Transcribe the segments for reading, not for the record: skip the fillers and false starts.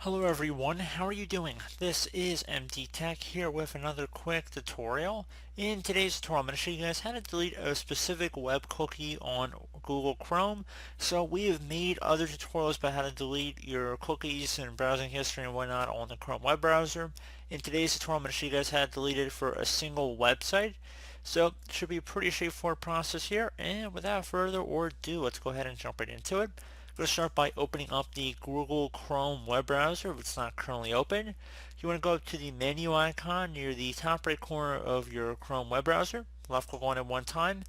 Hello everyone, how are you doing? This is MD Tech here with another quick tutorial. In today's tutorial, I'm going to show you guys how to delete a specific web cookie on Google Chrome. So we have made other tutorials about how to delete your cookies and browsing history and whatnot on the Chrome web browser. In today's tutorial, I'm going to show you guys how to delete it for a single website. So it should be a pretty straightforward process here, and without further ado, let's go ahead and jump right into it. I'm going to start by opening up the Google Chrome web browser if it's not currently open. You want to go up to the menu icon near the top right corner of your Chrome web browser. Left click on it one time.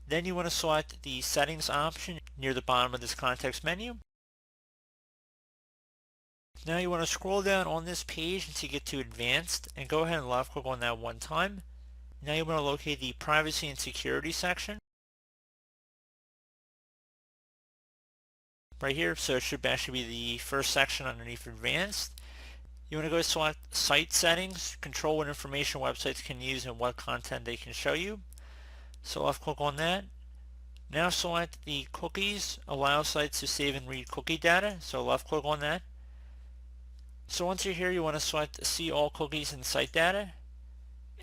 Then you want to select the settings option near the bottom of this context menu. Now you want to scroll down on this page until you get to advanced and go ahead and left click on that one time. Now you want to locate the privacy and security section right here, so it should actually be the first section underneath advanced. You want to go select site settings, control what information websites can use and what content they can show you. So left click on that. Now select the cookies, allow sites to save and read cookie data, so left click on that. So once you're here, you want to select see all cookies and site data.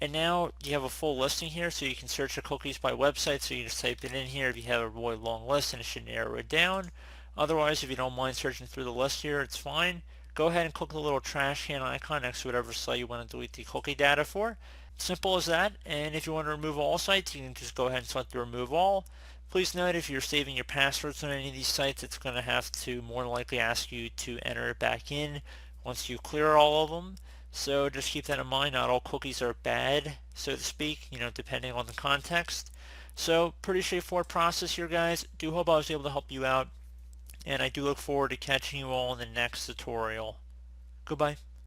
And now you have a full listing here, so you can search the cookies by website, so you just type it in here if you have a really long list and it should narrow it down. Otherwise, if you don't mind searching through the list here, it's fine. Go ahead and click the little trash can icon next to whatever site you want to delete the cookie data for. Simple as that. And if you want to remove all sites, you can just go ahead and select the remove all. Please note if you're saving your passwords on any of these sites, it's going to have to more than likely ask you to enter it back in once you clear all of them. So just keep that in mind. Not all cookies are bad, so to speak, depending on the context. So pretty straightforward process here, guys. Do hope I was able to help you out, and I do look forward to catching you all in the next tutorial. Goodbye.